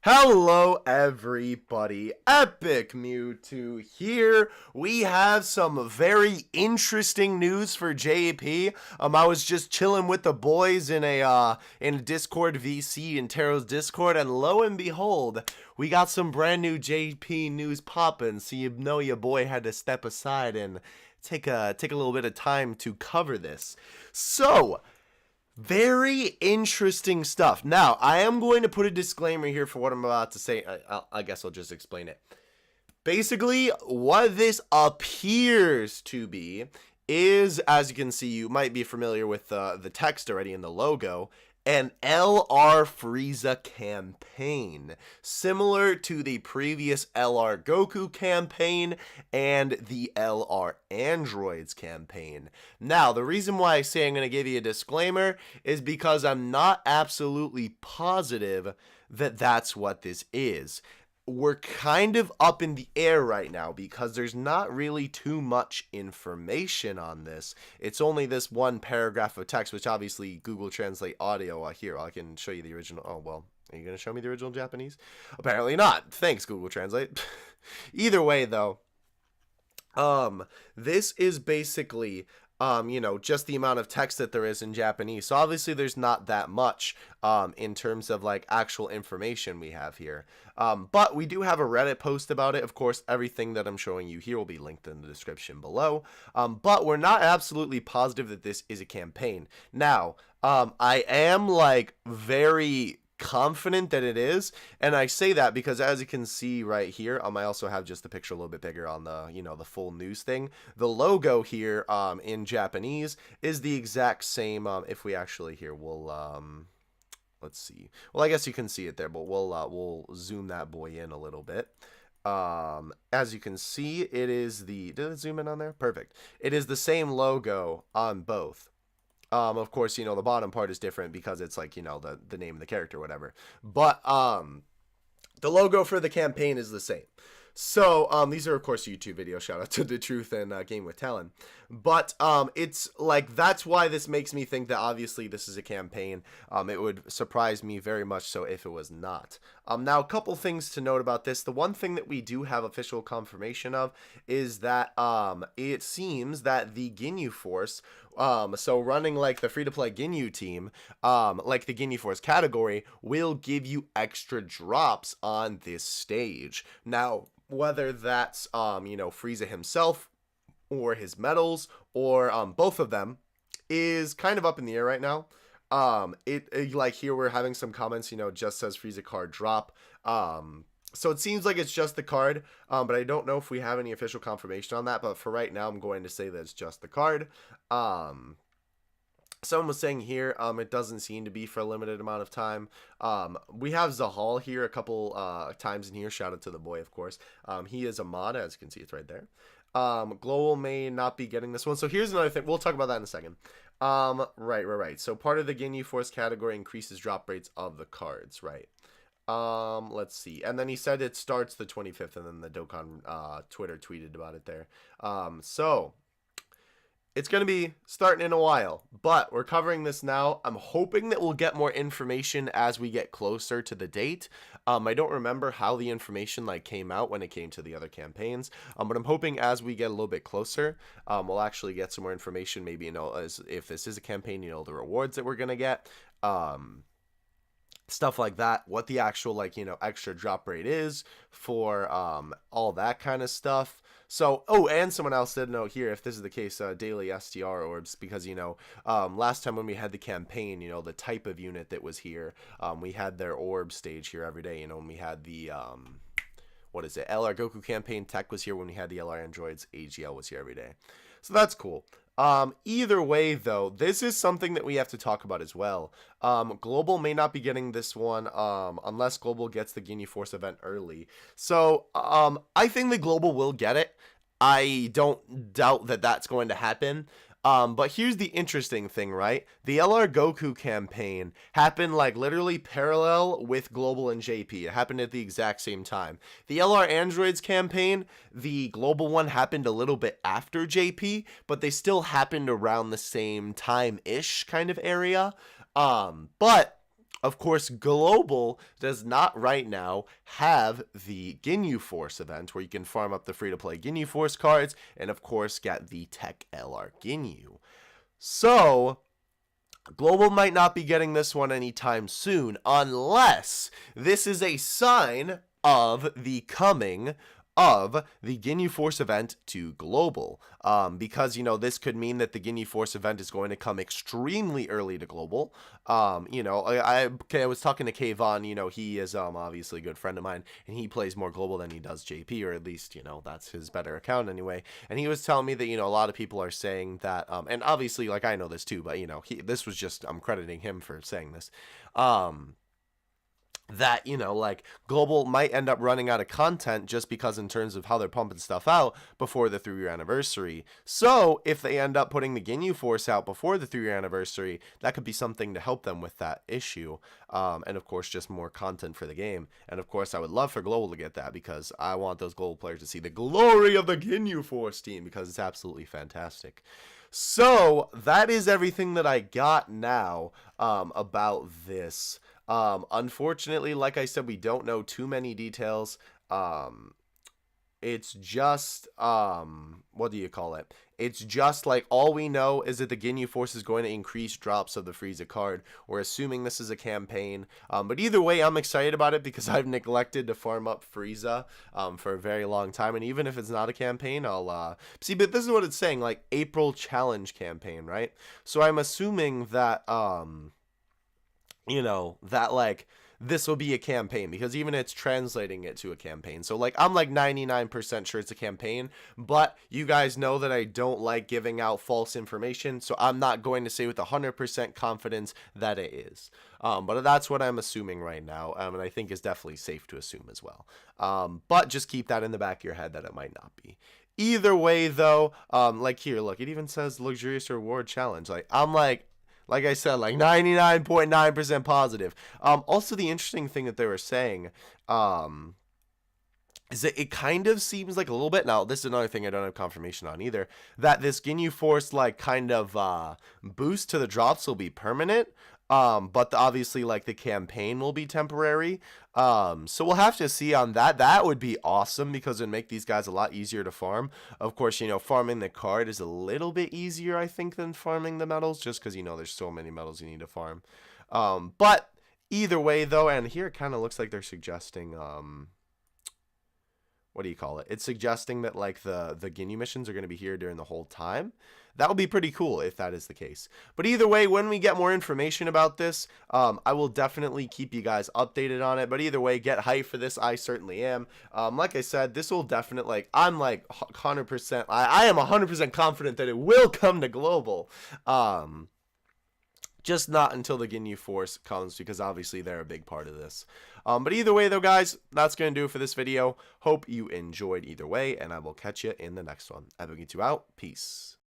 Hello everybody, Epic Mewtwo here. We have some very interesting news for JP. I was just chilling with the boys in a Discord VC in Taro's Discord, and lo and behold, we got some brand new JP news popping. So you know your boy had to step aside and take a little bit of time to cover this. So very interesting stuff. Now, I am going to put a disclaimer here for what I'm about to say. I guess I'll just explain it. Basically, what this appears to be is, as you can see, you might be familiar with the text already in the logo, an LR Frieza campaign, similar to the previous LR Goku campaign and the LR Androids campaign. Now, the reason why I say I'm going to give you a disclaimer is because I'm not absolutely positive that that's what this is. We're kind of up in the air right now because there's not really too much information on this. It's only this one paragraph of text, which obviously Google Translate audio. Here, I can show you the original. Oh, well, are you going to show me the original Japanese? Apparently not. Thanks, Google Translate. Either way, though, this is basically just the amount of text that there is in Japanese. So obviously there's not that much in terms of like actual information we have here. But we do have a Reddit post about it. Of course, everything that I'm showing you here will be linked in the description below. But we're not absolutely positive that this is a campaign. Now, I am like very confident that it is, and I say that because as you can see right here, I also have just the picture a little bit bigger on the the full news thing. The logo here in Japanese is the exact same. If we actually here, we'll let's see. Well, I guess you can see it there, but we'll zoom that boy in a little bit. As you can see, it is the, did it zoom in on there? Perfect. It is the same logo on both. Of course, the bottom part is different because it's like, the name of the character or whatever. But, the logo for the campaign is the same. So, these are, of course, YouTube videos. Shout out to The Truth and Game with Talon. But, it's like, that's why this makes me think that obviously this is a campaign. It would surprise me very much so if it was not. Now, a couple things to note about this. The one thing that we do have official confirmation of is that, it seems that the Ginyu Force, so running like the free-to-play Ginyu team, like the Ginyu Force category, will give you extra drops on this stage. Now, whether that's, Frieza himself or his medals or both of them is kind of up in the air right now. Like here we're having some comments, just says Frieza card drop. So it seems like it's just the card, but I don't know if we have any official confirmation on that. But for right now, I'm going to say that it's just the card. Someone was saying here, it doesn't seem to be for a limited amount of time. We have Zahal here a couple times in here. Shout out to the boy, of course. He is a mod, as you can see, it's right there. Global may not be getting this one. So here's another thing. We'll talk about that in a second. Right. So part of the Ginyu Force category increases drop rates of the cards, right? Let's see. And then he said it starts the 25th, and then the Dokkan Twitter tweeted about it there. So it's going to be starting in a while, but we're covering this now. I'm hoping that we'll get more information as we get closer to the date. I don't remember how the information came out when it came to the other campaigns, but I'm hoping as we get a little bit closer, we'll actually get some more information. Maybe, as if this is a campaign, the rewards that we're going to get, stuff like that, what the actual extra drop rate is for all that kind of stuff. So, oh, and someone else did note here, if this is the case, daily STR orbs, because, last time when we had the campaign, the type of unit that was here, we had their orb stage here every day, when we had the, what is it, LR Goku campaign, Tech was here when we had the LR Androids, AGL was here every day. So that's cool. Either way, though, this is something that we have to talk about as well. Global may not be getting this one, unless Global gets the Ginyu Force event early. So, I think the Global will get it. I don't doubt that that's going to happen. But here's the interesting thing, right? The LR Goku campaign happened literally parallel with Global and JP. It happened at the exact same time. The LR Androids campaign, the Global one happened a little bit after JP, but they still happened around the same time-ish kind of area. But Of course, Global does not right now have the Ginyu Force event where you can farm up the free-to-play Ginyu Force cards and, of course, get the Tech LR Ginyu. So, Global might not be getting this one anytime soon unless this is a sign of the coming of the Ginyu Force event to Global. Because, this could mean that the Ginyu Force event is going to come extremely early to Global. I was talking to Kayvon, he is obviously a good friend of mine, and he plays more Global than he does JP, or at least, that's his better account anyway. And he was telling me that, a lot of people are saying that, and obviously, like, I know this too, but, this was just, I'm crediting him for saying this. That, like, Global might end up running out of content just because in terms of how they're pumping stuff out before the 3-year anniversary. So, if they end up putting the Ginyu Force out before the 3-year anniversary, that could be something to help them with that issue. And, of course, just more content for the game. And, of course, I would love for Global to get that because I want those Global players to see the glory of the Ginyu Force team because it's absolutely fantastic. So, that is everything that I got now about this. Unfortunately, like I said, we don't know too many details. It's just, what do you call it? It's just like all we know is that the Ginyu Force is going to increase drops of the Frieza card. We're assuming this is a campaign. But either way, I'm excited about it because I've neglected to farm up Frieza for a very long time. And even if it's not a campaign, I'll see. But this is what it's saying, like April challenge campaign, right? So I'm assuming that that like this will be a campaign because even it's translating it to a campaign. So like I'm like 99% sure it's a campaign, but you guys know that I don't like giving out false information, so I'm not going to say with 100% confidence that it is. But that's what I'm assuming right now, and I think is definitely safe to assume as well. But just keep that in the back of your head that it might not be. Either way though, like here, look, it even says luxurious reward challenge. Like I said, like 99.9% positive. Also, the interesting thing that they were saying is that it kind of seems like a little bit, now this is another thing I don't have confirmation on either, that this Ginyu Force like kind of boost to the drops will be permanent. But obviously like the campaign will be temporary. So we'll have to see on that. That would be awesome because it'd make these guys a lot easier to farm. Of course, farming the card is a little bit easier, I think, than farming the medals, just because, there's so many medals you need to farm. But either way though, and here it kind of looks like they're suggesting, what do you call it? It's suggesting that like the Ginyu missions are going to be here during the whole time. That would be pretty cool if that is the case. But either way, when we get more information about this, I will definitely keep you guys updated on it. But either way, get hyped for this. I certainly am. Like I said, this will definitely, like, I'm like 100%, I am 100% confident that it will come to Global. Just not until the Ginyu Force comes, because obviously they're a big part of this. But either way though, guys, that's going to do it for this video. Hope you enjoyed either way, and I will catch you in the next one. I've been you out. Peace.